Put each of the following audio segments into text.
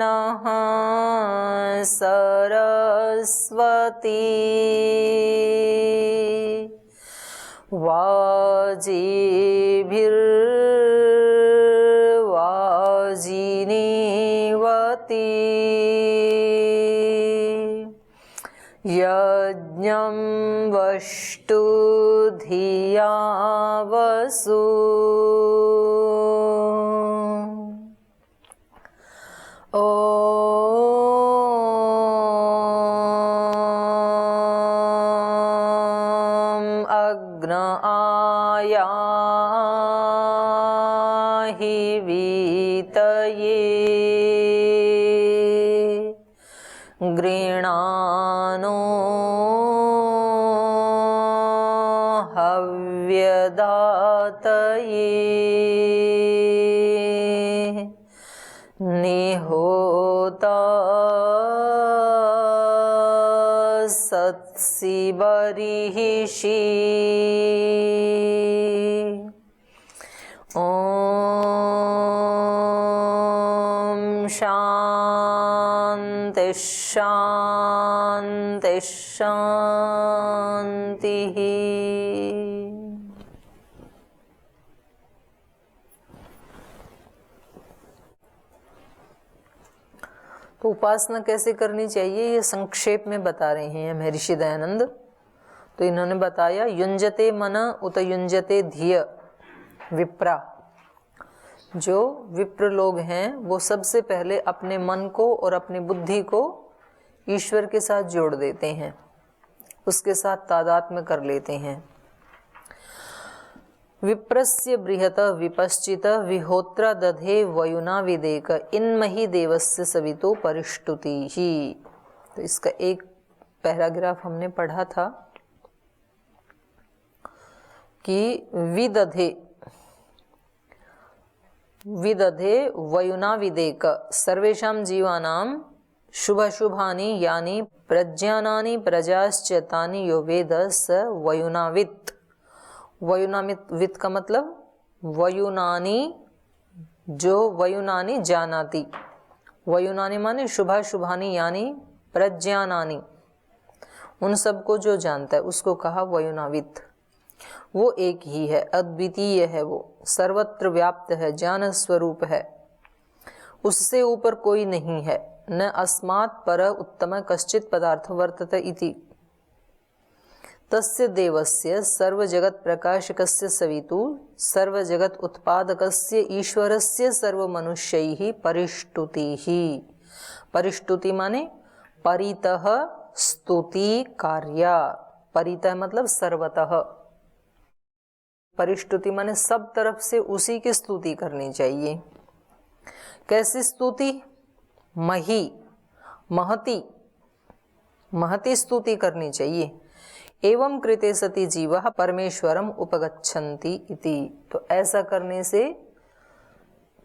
नः सरस्वती वाजिभिर्वाजिनीवती यज्ञं वष्टु धिया वसु ॐ अग्न आयाहि वीतये गृणानो हव्यदातये निहोता सत्सि बर्हिषि ॐ शान्ति शान्ति शान्तिः। तो उपासना कैसे करनी चाहिए ये संक्षेप में बता रहे हैं महर्षि दयानंद। तो इन्होंने बताया युंजते मन उत युंजते धिय विप्रा। जो विप्र लोग हैं वो सबसे पहले अपने मन को और अपनी बुद्धि को ईश्वर के साथ जोड़ देते हैं, उसके साथ तादात्म्य कर लेते हैं। विप्रस्य बृहत विपश्चित विहोत्र दधे वयुना विदेक इन्महि देवस्य सवितो परिष्टुति ही। तो इसका एक पैराग्राफ हमने पढ़ा था कि विदधे वयुना विदेक सर्वेषां जीवानां शुभाशुभानि यानि प्रज्ञानानि प्रजाश्च तानि यो वेद स वयुनावित्। वयुनावित् का मतलब वयुनानि, जो वयुनानि जानाति। वयुनानि माने शुभाशुभानि यानी प्रज्ञानानि, उन सबको जो जानता है उसको कहा वयुनावित्। वो एक ही है, अद्वितीय है, वो सर्वत्र व्याप्त है, ज्ञान स्वरूप है, उससे ऊपर कोई नहीं है। न अस्मात् पर उत्तम कश्चित् पदार्थ वर्तते इति तस्य देवस्य सर्वजगत् प्रकाशकस्य सवितु सर्वजगत् उत्पादकस्य ईश्वरस्य सर्वमनुष्यैः परिष्टुतिः। परिष्टुति माने परितः स्तुति कार्या। परितः मतलब सर्वतः। परिष्टुति माने सब तरफ से उसी की स्तुति करनी चाहिए। कैसी स्तुति? महती स्तुति करनी चाहिए। एवं कृते सति जीवः परमेश्वरम उपगच्छन्ति इति। तो ऐसा करने से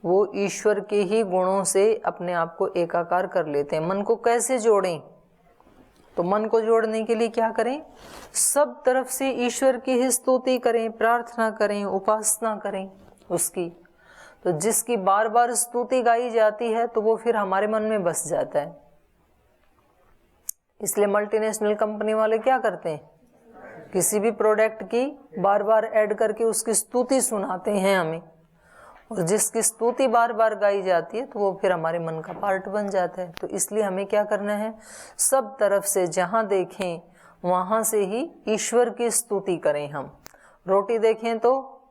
वो ईश्वर के ही गुणों से अपने आप को एकाकार कर लेते हैं। मन को कैसे जोड़ें? तो मन को जोड़ने के लिए क्या करें? सब तरफ से ईश्वर की ही स्तुति करें, प्रार्थना करें, उपासना करें उसकी। तो जिसकी बार बार स्तुति गाई जाती है तो वो फिर हमारे मन में बस जाता है। इसलिए मल्टीनेशनल कंपनी वाले क्या करते हैं? किसी भी प्रोडक्ट की बार बार ऐड करके उसकी स्तुति सुनाते हैं हमें, और जिसकी स्तुति बार बार गाई जाती है तो वो फिर हमारे मन का पार्ट बन जाता है। तो इसलिए हमें क्या करना है? सब तरफ से जहाँ देखें वहाँ से ही ईश्वर की स्तुति करें। हम रोटी देखें तो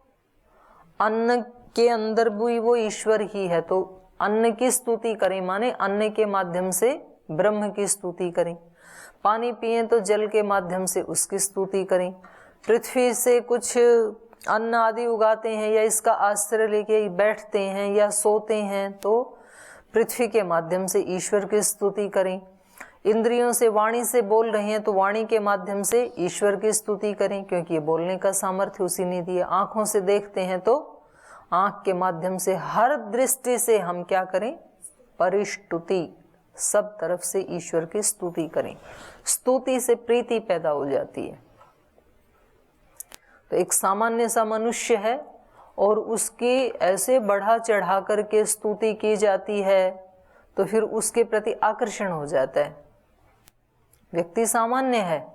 अन्न के अंदर भी वो ईश्वर ही है, तो अन्न की स्तुति करें, माने अन्न के माध्यम से ब्रह्म की स्तुति करें। पानी पिए तो जल के माध्यम से उसकी स्तुति करें। पृथ्वी से कुछ अन्न आदि उगाते हैं या इसका आश्रय लेके बैठते हैं या सोते हैं तो पृथ्वी के माध्यम से ईश्वर की स्तुति करें। इंद्रियों से वाणी से बोल रहे हैं तो वाणी के माध्यम से ईश्वर की स्तुति करें, क्योंकि ये बोलने का सामर्थ्य उसी ने दिया। आँखों से देखते हैं तो आँख के माध्यम से, हर दृष्टि से हम क्या करें? परिष्टुति, सब तरफ से ईश्वर की स्तुति करें। स्तुति से प्रीति पैदा हो जाती है। तो एक सामान्य सा मनुष्य है और उसकी ऐसे बढ़ा चढ़ा करके स्तुति की जाती है तो फिर उसके प्रति आकर्षण हो जाता है। व्यक्ति सामान्य है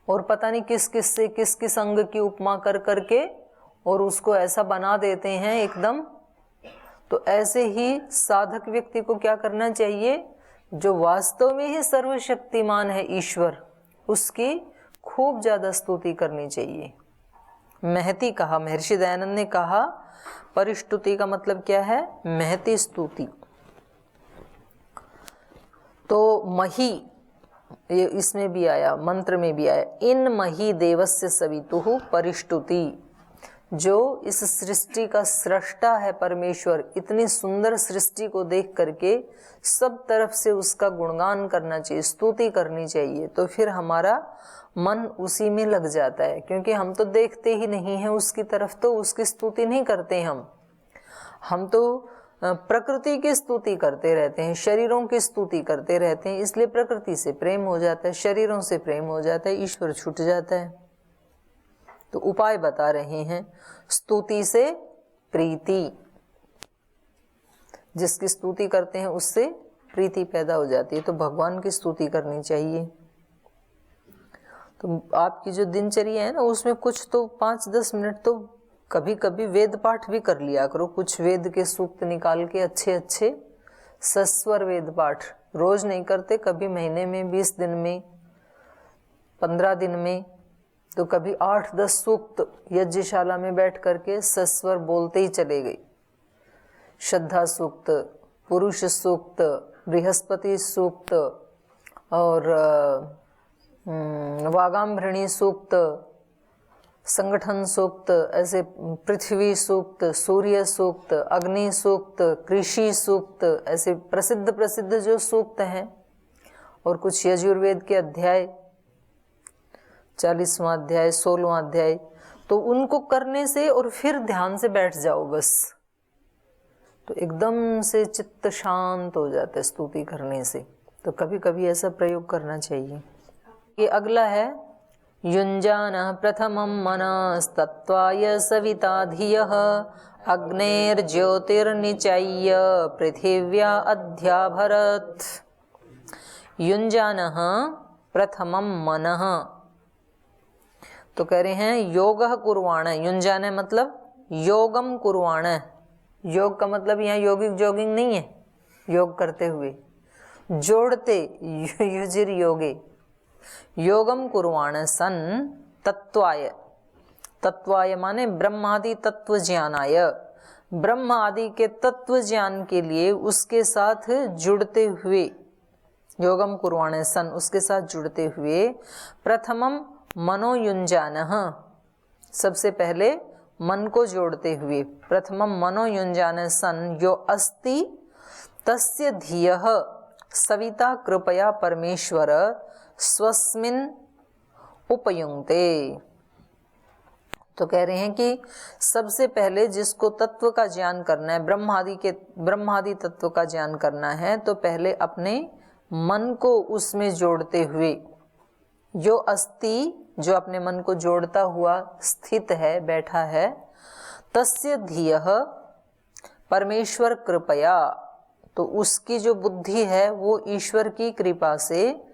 और पता नहीं किस किस से किस किस अंग की उपमा कर करके और उसको ऐसा बना देते हैं एकदम। तो ऐसे ही साधक व्यक्ति को क्या करना चाहिए, जो वास्तव में ही सर्वशक्तिमान है ईश्वर, उसकी खूब ज्यादा स्तुति करनी चाहिए। महती कहा, महर्षि दयानंद ने कहा परिस्तुति का मतलब क्या है, महती स्तुति। तो मही, ये इसमें भी आया, मंत्र में भी आया, इन मही देवस्य सवितुः परिस्तुति। जो इस सृष्टि का सृष्टा है परमेश्वर, इतनी सुंदर सृष्टि को देख करके सब तरफ से उसका गुणगान करना चाहिए, स्तुति करनी चाहिए। तो फिर हमारा मन उसी में लग जाता है, क्योंकि हम तो देखते ही नहीं हैं उसकी तरफ, तो उसकी स्तुति नहीं करते हम तो प्रकृति की स्तुति करते रहते हैं, शरीरों की स्तुति करते रहते हैं। इसलिए प्रकृति से प्रेम हो जाता है, शरीरों से प्रेम हो जाता है, ईश्वर छूट जाता है। तो उपाय बता रहे हैं, स्तुति से प्रीति, जिसकी स्तुति करते हैं उससे प्रीति पैदा हो जाती है। तो भगवान की स्तुति करनी चाहिए। तो आपकी जो दिनचर्या है ना, उसमें कुछ तो 5-10 मिनट तो कभी कभी वेद पाठ भी कर लिया करो। कुछ वेद के सूक्त निकाल के अच्छे अच्छे सस्वर वेद पाठ, रोज नहीं करते, कभी महीने में, 20 दिन में, 15 दिन में, तो कभी 8-10 सूक्त यज्ञशाला में बैठ करके सस्वर बोलते ही चले गए। श्रद्धा सूक्त, पुरुष सूक्त, बृहस्पति सूक्त और वागाम्भृणी सूक्त, संगठन सूक्त, ऐसे पृथ्वी सूक्त, सूर्य सूक्त, अग्नि सूक्त, कृषि सूक्त, ऐसे प्रसिद्ध प्रसिद्ध जो सूक्त हैं। और कुछ यजुर्वेद के अध्याय, 40वां अध्याय, 16वां अध्याय, तो उनको करने से और फिर ध्यान से बैठ जाओ बस, तो एकदम से चित्त शांत हो जाता है स्तुति करने से। तो कभी कभी ऐसा प्रयोग करना चाहिए। ये अगला है, युञ्जानः प्रथमं मनस्तत्त्वाय सविता धियः अग्नेर्ज्योतिर्निचय्य पृथिव्या अध्याभरत्। युञ्जानः प्रथमं मनः, तो कह रहे हैं योगः कुर्वाण। युञ्जान मतलब योगम कुर्वाण। योग का मतलब यहाँ योगिक जॉगिंग नहीं है, योग करते हुए, जोड़ते, युजिर योगे, योगम कुर्वाण सन तत्वाय। तत्वाय माने ब्रह्मादि तत्व ज्ञानाय, ब्रह्म आदि के तत्व ज्ञान के लिए उसके साथ जुड़ते हुए, योगम कुर्वाण सन, उसके साथ जुड़ते हुए, प्रथमम मनोयुञ्जानः, सबसे पहले मन को जोड़ते हुए, प्रथमम मनोयुञ्जान सन यो अस्ति तस्य धियः सविता कृपया परमेश्वर स्वस्मिन् उपयुङ्क्ते। तो कह रहे हैं कि सबसे पहले जिसको तत्व का ज्ञान करना है, ब्रह्मादि तत्व का ज्ञान करना है, तो पहले अपने मन को उसमें जोड़ते हुए, जो अस्ति, जो अपने मन को जोड़ता हुआ स्थित है, बैठा है, तस्य धियः परमेश्वर कृपया, तो उसकी जो बुद्धि है वो ईश्वर की कृपा से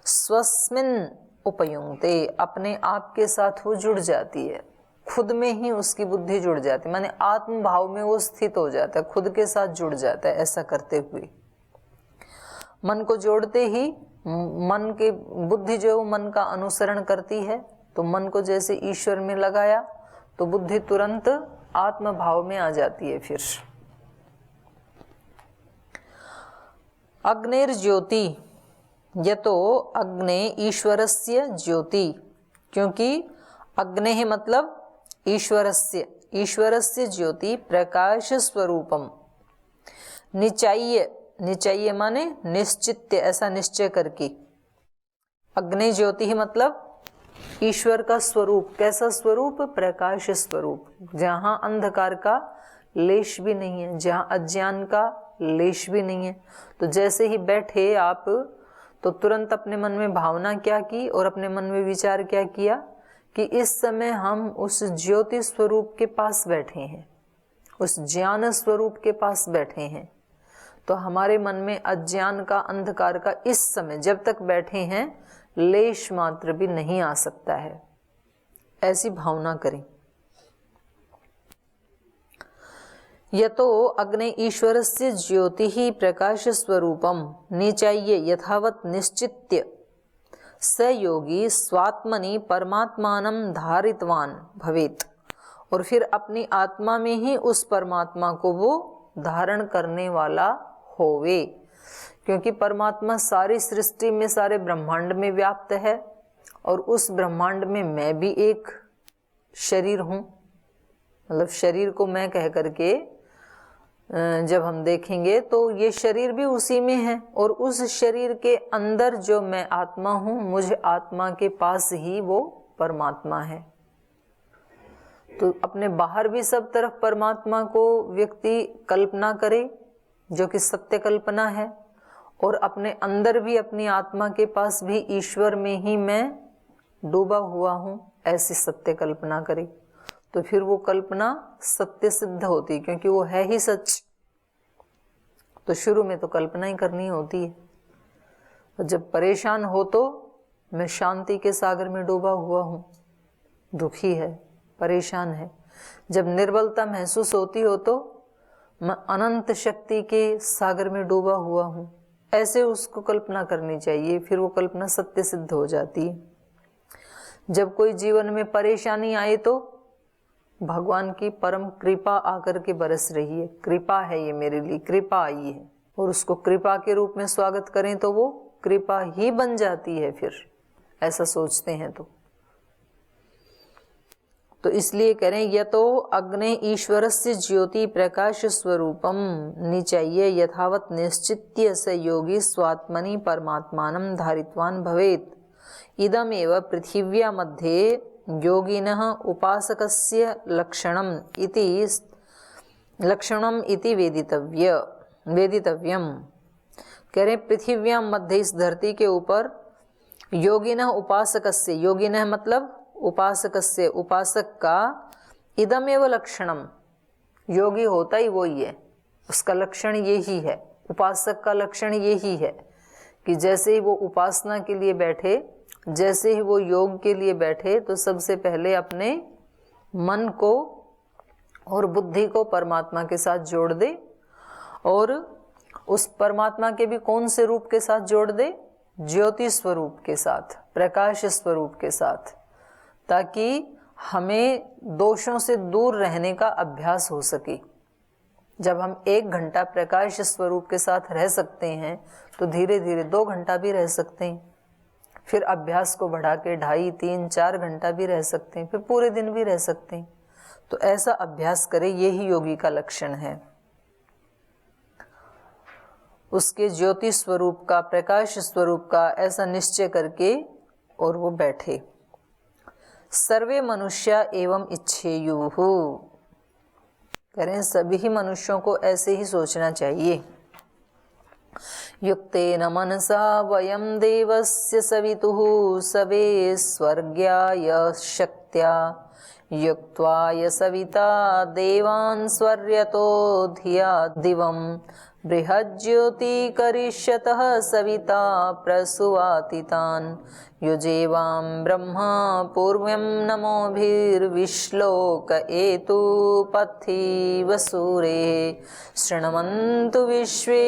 स्वस्मिन् उपयुङ्क्ते, अपने आप के साथ वो जुड़ जाती है, खुद में ही उसकी बुद्धि जुड़ जाती है, माने आत्म भाव में वो स्थित हो जाता है, खुद के साथ जुड़ जाता है। ऐसा करते हुए मन को जोड़ते ही मन की बुद्धि जो मन का अनुसरण करती है, तो मन को जैसे ईश्वर में लगाया तो बुद्धि तुरंत आत्म भाव में आ जाती है। फिर अग्नेर ज्योति, यतो अग्ने ईश्वरस्य ज्योति, क्योंकि अग्ने मतलब ईश्वरस्य ज्योति प्रकाश स्वरूपम। निचाय्य, निचय्य माने निश्चित्य, ऐसा निश्चय करके। अग्नि ज्योति ही मतलब ईश्वर का स्वरूप। कैसा स्वरूप? प्रकाश स्वरूप, जहाँ अंधकार का लेश भी नहीं है, जहाँ अज्ञान का लेश भी नहीं है। तो जैसे ही बैठे आप, तो तुरंत अपने मन में भावना क्या की और अपने मन में विचार क्या किया कि इस समय हम उस ज्योति स्वरूप के पास बैठे हैं, उस ज्ञान स्वरूप के पास बैठे हैं। तो हमारे मन में अज्ञान का, अंधकार का इस समय जब तक बैठे हैं लेश मात्र भी नहीं आ सकता है। ऐसी भावना करें। यतो अग्ने ईश्वरस्य ज्योतिः प्रकाश स्वरूपम निचाय्य यथावत निश्चित्य स योगी स्वात्मनि परमात्मानं धारितवान भवेत्। और फिर अपनी आत्मा में ही उस परमात्मा को वो धारण करने वाला होवे, क्योंकि परमात्मा सारी सृष्टि में, सारे ब्रह्मांड में व्याप्त है और उस ब्रह्मांड में मैं भी एक शरीर हूँ। मतलब शरीर को मैं कह करके जब हम देखेंगे तो ये शरीर भी उसी में है और उस शरीर के अंदर जो मैं आत्मा हूँ, मुझ आत्मा के पास ही वो परमात्मा है। तो अपने बाहर भी सब तरफ परमात्मा को व्यक्ति कल्पना करे, जो कि सत्य कल्पना है, और अपने अंदर भी, अपनी आत्मा के पास भी ईश्वर में ही मैं डूबा हुआ हूँ, ऐसी सत्य कल्पना करे। तो फिर वो कल्पना सत्य सिद्ध होती, क्योंकि वो है ही सच। तो शुरू में तो कल्पना ही करनी होती है। और जब परेशान हो तो मैं शांति के सागर में डूबा हुआ हूँ, दुखी है, परेशान है। जब निर्बलता महसूस होती हो तो मैं अनंत शक्ति के सागर में डूबा हुआ हूँ, ऐसे उसको कल्पना करनी चाहिए। फिर वो कल्पना सत्य सिद्ध हो जाती है। जब कोई जीवन में परेशानी आए तो भगवान की परम कृपा आकर के बरस रही है, कृपा है ये मेरे लिए, कृपा आई है, और उसको कृपा के रूप में स्वागत करें तो वो कृपा ही बन जाती है। फिर ऐसा सोचते हैं तो इसलिए कह रहे हैं, यतो अग्ने ईश्वरस्य ज्योति प्रकाश स्वरूपम निचय्य यथावत निश्चित्य स योगी स्वात्मनि परमात्मानं धारितवान भवेत्। इदमेव पृथिव्या मध्ये योगिनः उपासकस्य लक्षणम् इति वेदितव्यम। कह रहे पृथिव्या मध्य, इस धरती के ऊपर योगिनः उपासकस्य, योगिनः मतलब उपासकस्य, उपासक का, इदमेव लक्षणम, योगी होता ही वो ही है, उसका लक्षण यही है। उपासक का लक्षण यही है कि जैसे ही वो उपासना के लिए बैठे, जैसे ही वो योग के लिए बैठे, तो सबसे पहले अपने मन को और बुद्धि को परमात्मा के साथ जोड़ दे, और उस परमात्मा के भी कौन से रूप के साथ जोड़ दे? ज्योति स्वरूप के साथ, प्रकाश स्वरूप के साथ, ताकि हमें दोषों से दूर रहने का अभ्यास हो सके। जब हम 1 घंटा प्रकाश स्वरूप के साथ रह सकते हैं तो धीरे धीरे 2 घंटा भी रह सकते हैं, फिर अभ्यास को बढ़ा के 2.5, 3, 4 घंटा भी रह सकते हैं, फिर पूरे दिन भी रह सकते हैं। तो ऐसा अभ्यास करें, यही योगी का लक्षण है। उसके ज्योति स्वरूप का, प्रकाश स्वरूप का ऐसा निश्चय करके और वो बैठे। सर्वे मनुष्य एवं इच्छेयुः, करें सभी मनुष्यों को ऐसे ही सोचना चाहिए। युक्तेन मनसा वयं देवस्य सवितुः सवे स्वर्ग्याय शक्त्या युक्त्वाय सविता देवान् स्वर्यतो धिया दिवं बृहज्योति करिष्यतः सविता प्रसुवातितान् युजेवां ब्रह्मा पूर्व्यं नमोभिर्विश्लोक एतु पथि वसूरे शृण्वन्तु विश्वे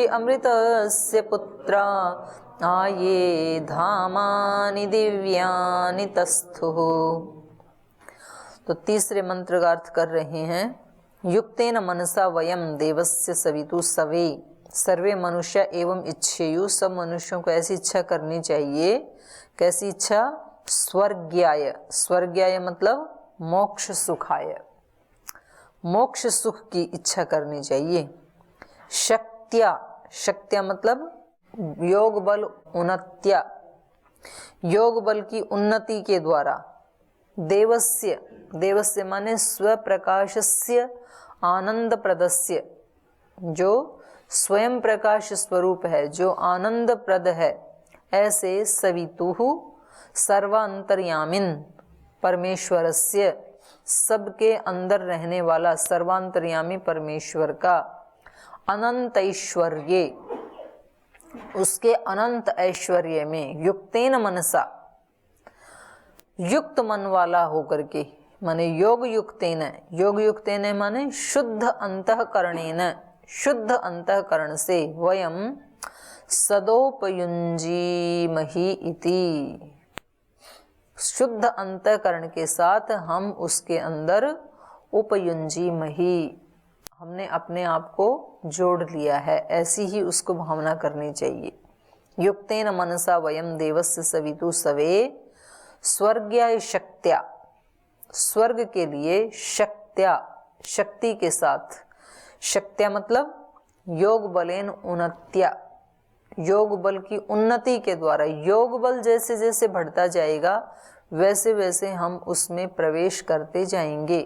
अमृतस्य पुत्रा आये धामानि दिव्यानि तस्थुः। तो तीसरे मंत्र का अर्थ कर रहे हैं, युक्तेन मनसा वयम देवस्य सवितु सवे, सर्वे मनुष्य एवं इच्छेयु, सब मनुष्यों को ऐसी इच्छा करनी चाहिए। कैसी इच्छा? स्वर्ग्याय, स्वर्ग्याय मतलब मोक्ष सुखाय, मोक्ष सुख की इच्छा करनी चाहिए। शक्त्या, शक्त्या मतलब योग बल उन्नत्या, योग बल की उन्नति के द्वारा। देवस्य, देवस्य माने स्वप्रकाशस्य आनंद प्रदस्य, जो स्वयं प्रकाश स्वरूप है, जो आनंद प्रद है, ऐसे सवितुः सर्वांतर्यामिन परमेश्वरस्य, सबके अंदर रहने वाला सर्वांतर्यामी परमेश्वर का, अनंत ऐश्वर्ये, उसके अनंत ऐश्वर्य में, युक्तेन मनसा, युक्त मन वाला होकर के, माने योग युक्तेन, योग युक्तेन माने शुद्ध अंतःकरणेन, शुद्ध अंतःकरण से, वयम सदोपयुंजीमहि इति, शुद्ध अंतःकरण के साथ हम उसके अंदर उपयुंजीमहि, हमने अपने आप को जोड़ लिया है, ऐसी ही उसको भावना करनी चाहिए। युक्तेन मनसा वयम देवस्य सवितु सवे स्वर्ग्याय शक्त्या, स्वर्ग के लिए शक्त्या, शक्ति के साथ, शक्त्या मतलब योग बलेन उन्नत्या, योग बल की उन्नति के द्वारा, योग बल जैसे जैसे बढ़ता जाएगा वैसे वैसे हम उसमें प्रवेश करते जाएंगे।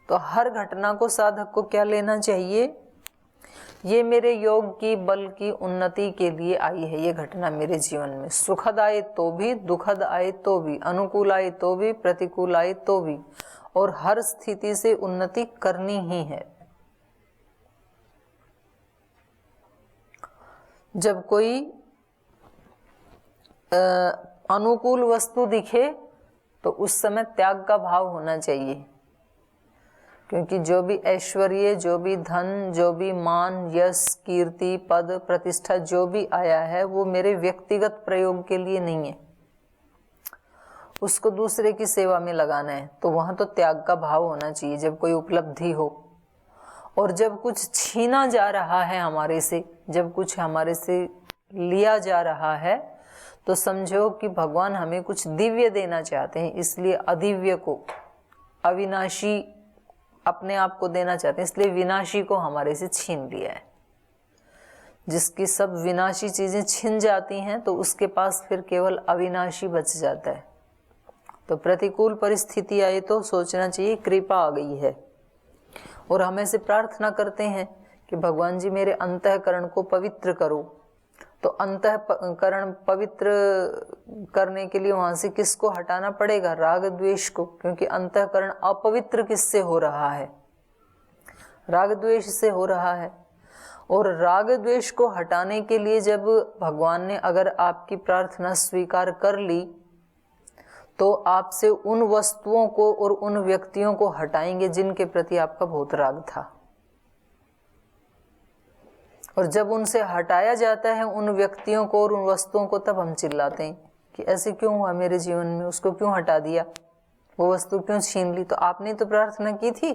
तो हर घटना को साधक को क्या लेना चाहिए, ये मेरे योग की बल की उन्नति के लिए आई है ये घटना मेरे जीवन में, सुखद आए तो भी, दुखद आए तो भी, अनुकूल आए तो भी, प्रतिकूल आए तो भी, और हर स्थिति से उन्नति करनी ही है। जब कोई अनुकूल वस्तु दिखे तो उस समय त्याग का भाव होना चाहिए, क्योंकि जो भी ऐश्वर्य, जो भी धन, जो भी मान, यश, कीर्ति, पद, प्रतिष्ठा जो भी आया है वो मेरे व्यक्तिगत प्रयोग के लिए नहीं है, उसको दूसरे की सेवा में लगाना है। तो वहां तो त्याग का भाव होना चाहिए जब कोई उपलब्धि हो। और जब कुछ छीना जा रहा है हमारे से, जब कुछ हमारे से लिया जा रहा है, तो समझो कि भगवान हमें कुछ दिव्य देना चाहते हैं, इसलिए अदिव्य को, अविनाशी अपने आप को देना चाहते हैं, इसलिए विनाशी को हमारे से छीन लिया है। जिसकी सब विनाशी चीजें छिन जाती हैं तो उसके पास फिर केवल अविनाशी बच जाता है। तो प्रतिकूल परिस्थिति आए तो सोचना चाहिए कृपा आ गई है, और हम ऐसे प्रार्थना करते हैं कि भगवान जी मेरे अंतःकरण को पवित्र करो। तो अंतःकरण पवित्र करने के लिए वहां से किसको हटाना पड़ेगा, राग द्वेष को, क्योंकि अंतःकरण अपवित्र किससे हो रहा है, राग द्वेष से हो रहा है। और राग द्वेष को हटाने के लिए जब भगवान ने अगर आपकी प्रार्थना स्वीकार कर ली तो आपसे उन वस्तुओं को और उन व्यक्तियों को हटाएंगे जिनके प्रति आपका बहुत राग था। और जब उनसे हटाया जाता है उन व्यक्तियों को और उन वस्तुओं को, तब हम चिल्लाते हैं कि ऐसे क्यों हुआ मेरे जीवन में, उसको क्यों हटा दिया, वो वस्तु क्यों छीन ली। तो आपने तो प्रार्थना की थी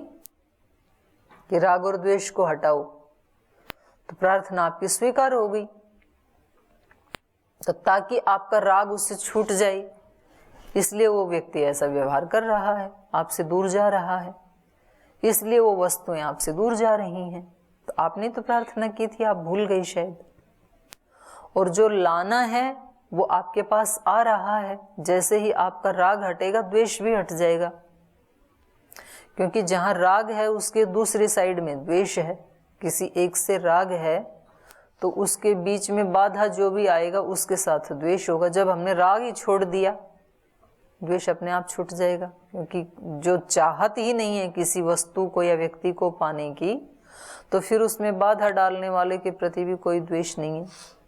कि राग और द्वेष को हटाओ, तो प्रार्थना आपकी स्वीकार हो गई। तो ताकि आपका राग उससे छूट जाए, इसलिए वो व्यक्ति ऐसा व्यवहार कर रहा है, आपसे दूर जा रहा है, इसलिए वो वस्तुएं आपसे दूर जा रही हैं। तो आपने तो प्रार्थना की थी, आप भूल गई शायद। और जो लाना है वो आपके पास आ रहा है। जैसे ही आपका राग हटेगा द्वेष भी हट जाएगा, क्योंकि जहां राग है उसके दूसरी साइड में द्वेष है। किसी एक से राग है तो उसके बीच में बाधा जो भी आएगा उसके साथ द्वेष होगा। जब हमने राग ही छोड़ दिया द्वेष अपने आप छूट जाएगा, क्योंकि जो चाहत ही नहीं है किसी वस्तु को या व्यक्ति को पाने की, तो फिर उसमें बाधा डालने वाले के प्रति भी कोई द्वेष नहीं है।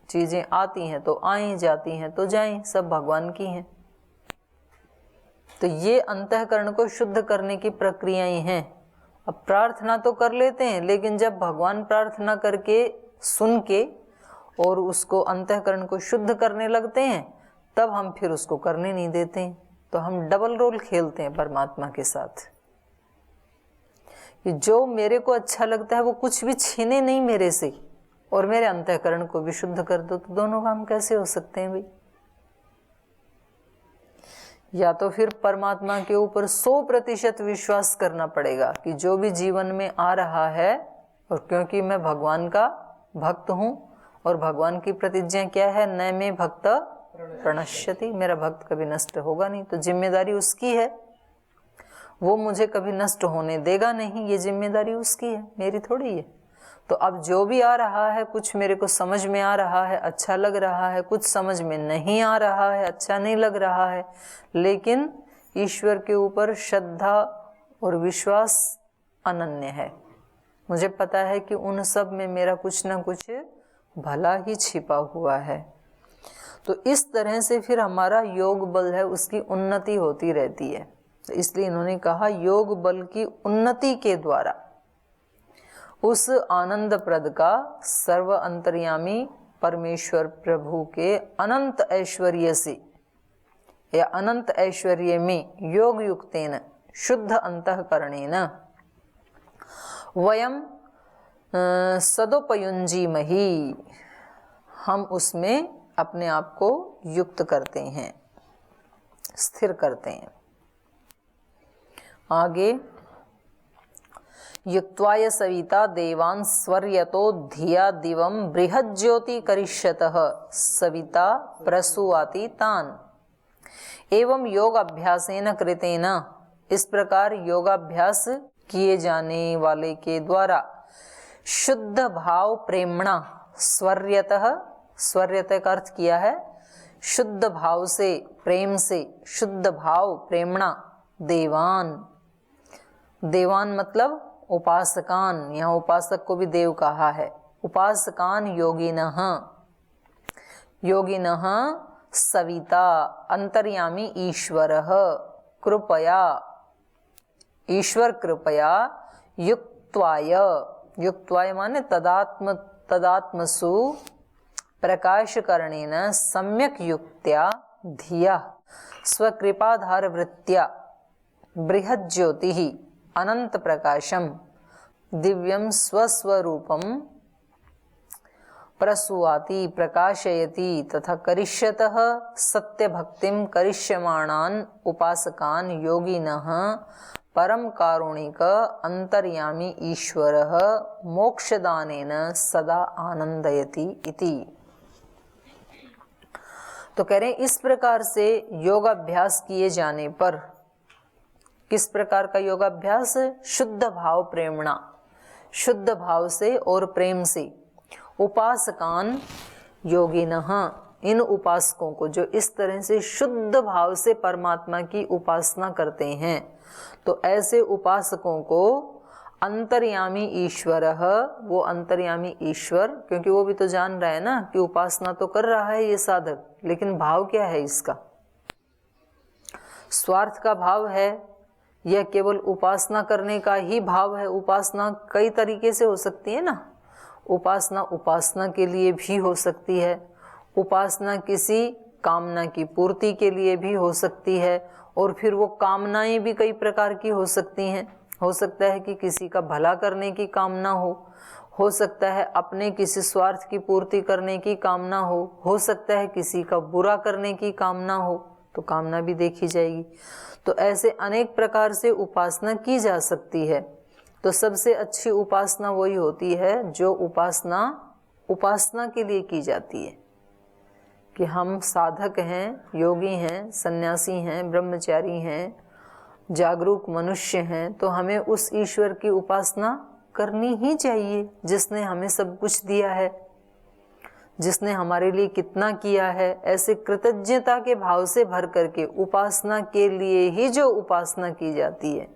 चीजें आती हैं तो आएं, जाती हैं तो जाएं, सब भगवान की हैं। तो ये अंतःकरण को शुद्ध करने की प्रक्रियाएं हैं। अब प्रार्थना तो कर लेते हैं, लेकिन जब भगवान प्रार्थना करके सुन के और उसको अंतःकरण को शुद्ध करने लगते हैं, तब हम फिर उसको करने नहीं देते हैं। तो हम डबल रोल खेलते हैं परमात्मा के साथ कि जो मेरे को अच्छा लगता है वो कुछ भी छीने नहीं मेरे से, और मेरे अंतःकरण को भी शुद्ध कर दो। तो दोनों काम कैसे हो सकते हैं भाई? या तो फिर परमात्मा के ऊपर 100% विश्वास करना पड़ेगा कि जो भी जीवन में आ रहा है, और क्योंकि मैं भगवान का भक्त हूं और भगवान की प्रतिज्ञा क्या है, न में भक्त प्रणश्यति, मेरा भक्त कभी नष्ट होगा नहीं। तो जिम्मेदारी उसकी है, वो मुझे कभी नष्ट होने देगा नहीं, ये जिम्मेदारी उसकी है, मेरी थोड़ी है। तो अब जो भी आ रहा है, कुछ मेरे को समझ में आ रहा है, अच्छा लग रहा है, कुछ समझ में नहीं आ रहा है, अच्छा नहीं लग रहा है, लेकिन ईश्वर के ऊपर श्रद्धा और विश्वास अनन्य है, मुझे पता है कि उन सब में मेरा कुछ ना कुछ भला ही छिपा हुआ है। तो इस तरह से फिर हमारा योग बल है उसकी उन्नति होती रहती है। तो इसलिए इन्होंने कहा योग बल की उन्नति के द्वारा उस आनंद प्रद का सर्व अंतर्यामी परमेश्वर प्रभु के अनंत ऐश्वर्य से या अनंत ऐश्वर्य में योग युक्तेन शुद्ध अंतःकरणेन वयम सदोपयुंजीमहि, हम उसमें अपने आप को युक्त करते हैं, स्थिर करते हैं। आगे युक्त्वाय सविता देवान् स्वर्यतो धिया दिवं बृहज्योति करिष्यतः सविता प्रसूआति तान्। एवं योग अभ्यासेन कृतेन, इस प्रकार योगाभ्यास किए जाने वाले के द्वारा शुद्ध भाव प्रेमणा स्वर्यतः, स्वर्यतः का अर्थ किया है शुद्ध भाव से, प्रेम से, शुद्ध भाव प्रेमणा देवान, देवान मतलब उपासकान, यहाँ उपासक को भी देव कहा है, उपासकान योगिनः, योगिनः सविता अंतर्यामी ईश्वरः कृपया, ईश्वर कृपया युक्त्वाय, युक्त्वाय माने तदात्मसु प्रकाशकरणेन सम्यक युक्त्या धिया स्वकृपाधार वृत्त्या बृहज्योतिः अनंत प्रकाशम दिव्यम स्वस्वरूपम प्रसूआति प्रकाशयति तथा करिष्यतः सत्यभक्तिं करिष्यमाणान् उपासकान् योगिनः परम कारुणिक अंतर्यामी ईश्वरः मोक्षदानेन सदा आनंदयति इति। तो कह रहे हैं इस प्रकार से योगाभ्यास किए जाने पर, किस प्रकार का योगाभ्यास? शुद्ध भाव प्रेमणा, शुद्ध भाव से और प्रेम से उपासकान योगिनः, इन उपासकों को जो इस तरह से शुद्ध भाव से परमात्मा की उपासना करते हैं, तो ऐसे उपासकों को अंतर्यामी ईश्वर, वो अंतर्यामी ईश्वर, क्योंकि वो भी तो जान रहा है ना कि उपासना तो कर रहा है ये साधक, लेकिन भाव क्या है इसका? स्वार्थ का भाव है या केवल उपासना करने का ही भाव है? उपासना कई तरीके से हो सकती है ना, उपासना उपासना के लिए भी हो सकती है, उपासना किसी कामना की पूर्ति के लिए भी हो सकती है, और फिर वो कामनाएं भी कई प्रकार की हो सकती हैं। हो सकता है कि किसी का भला करने की कामना हो सकता है अपने किसी स्वार्थ की पूर्ति करने की कामना हो सकता है किसी का बुरा करने की कामना हो, तो कामना भी देखी जाएगी। तो ऐसे अनेक प्रकार से उपासना की जा सकती है। तो सबसे अच्छी उपासना वही होती है जो उपासना के लिए की जाती है, कि हम साधक हैं, योगी हैं, सन्यासी हैं, ब्रह्मचारी हैं, जागरूक मनुष्य हैं, तो हमें उस ईश्वर की उपासना करनी ही चाहिए जिसने हमें सब कुछ दिया है, जिसने हमारे लिए कितना किया है। ऐसे कृतज्ञता के भाव से भर करके उपासना के लिए ही जो उपासना की जाती है,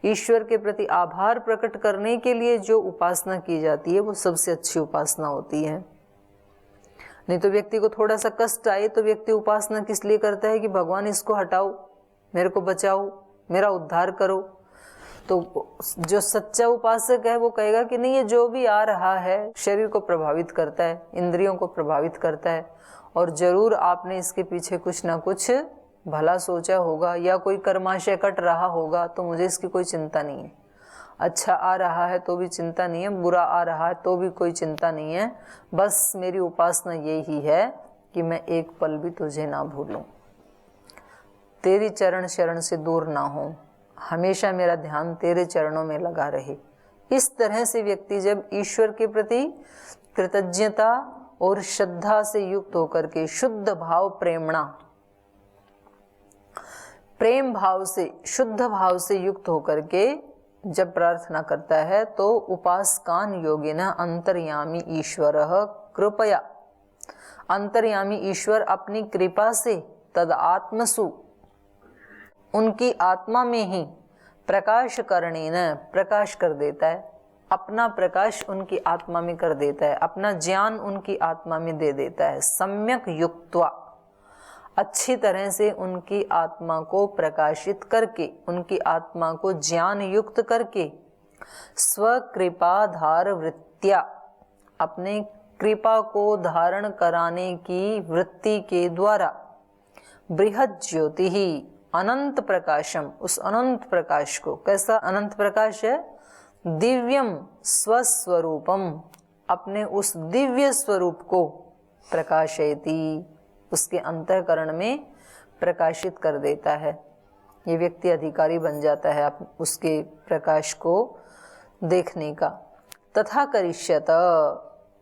ईश्वर के प्रति आभार प्रकट करने के लिए जो उपासना की जाती है, वो सबसे अच्छी उपासना होती है। नहीं तो व्यक्ति को थोड़ा सा कष्ट आए तो व्यक्ति उपासना किस लिए करता है कि भगवान इसको हटाओ, मेरे को बचाओ, मेरा उद्धार करो। तो जो सच्चा उपासक है वो कहेगा कि नहीं, ये जो भी आ रहा है शरीर को प्रभावित करता है, इंद्रियों को प्रभावित करता है, और जरूर आपने इसके पीछे कुछ ना कुछ भला सोचा होगा या कोई कर्माशय कट रहा होगा, तो मुझे इसकी कोई चिंता नहीं है। अच्छा आ रहा है तो भी चिंता नहीं है, बुरा आ रहा है तो भी कोई चिंता नहीं है, बस मेरी उपासना यही है कि मैं एक पल भी तुझे ना भूलूं, तेरी चरण शरण से दूर ना हो, हमेशा मेरा ध्यान तेरे चरणों में लगा रहे। इस तरह से व्यक्ति जब ईश्वर के प्रति कृतज्ञता और श्रद्धा से युक्त होकर के शुद्ध भाव प्रेमणा, प्रेम भाव से, शुद्ध भाव से युक्त होकर के जब प्रार्थना करता है, तो उपासकान योगिनः अंतर्यामी ईश्वरः कृपया, अंतर्यामी ईश्वर अपनी कृपा से तद आत्मसु, उनकी आत्मा में ही प्रकाश करणेन, प्रकाश कर देता है, अपना प्रकाश उनकी आत्मा में कर देता है, अपना ज्ञान उनकी आत्मा में दे देता है। सम्यक युक्त्वा, अच्छी तरह से उनकी आत्मा को प्रकाशित करके, उनकी आत्मा को ज्ञान युक्त करके, स्वकृपाधार वृत्त्या, अपने कृपा को धारण कराने की वृत्ति के द्वारा, बृहद ज्योति ही, अनंत प्रकाशम, उस अनंत प्रकाश को, कैसा अनंत प्रकाश है? दिव्यम स्वस्वरूपम, अपने उस दिव्य स्वरूप को प्रकाशयति, उसके अंतःकरण में प्रकाशित कर देता है। ये व्यक्ति अधिकारी बन जाता है उसके प्रकाश को देखने का। तथा करिष्यत,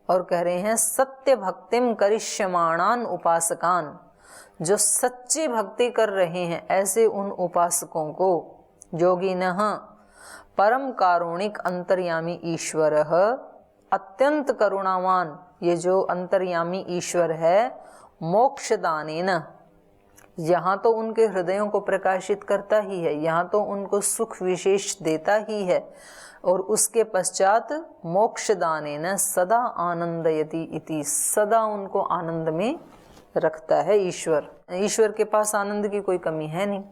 और कह रहे हैं सत्य भक्तिम करिष्यमाणान उपासकान, जो सच्ची भक्ति कर रहे हैं ऐसे उन उपासकों को, योगिनः परम कारुणिक अंतर्यामी ईश्वर, अत्यंत करुणावान ये जो अंतर्यामी ईश्वर है, मोक्षदानेन, यहाँ तो उनके हृदयों को प्रकाशित करता ही है, यहाँ तो उनको सुख विशेष देता ही है, और उसके पश्चात मोक्षदानेन सदा आनंदयति इति, सदा उनको आनंद में रखता है ईश्वर। ईश्वर के पास आनंद की कोई कमी है नहीं।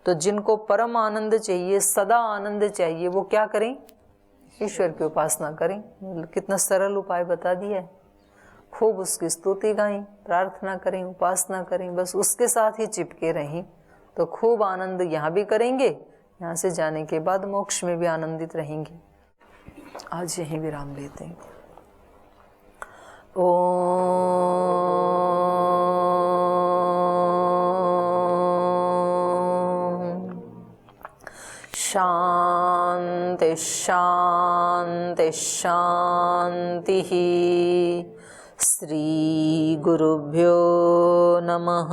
तो जिनको परम आनंद चाहिए, सदा आनंद चाहिए, वो क्या करें? ईश्वर की उपासना करें। कितना सरल उपाय बता दिया है। खूब उसकी स्तुति गाएं, प्रार्थना करें, उपासना करें, बस उसके साथ ही चिपके रहें, तो खूब आनंद यहाँ भी करेंगे, यहाँ से जाने के बाद मोक्ष में भी आनंदित रहेंगे। आज यहीं विराम लेते हैं। शांति शांति शांति। श्री गुरुभ्यो नमः।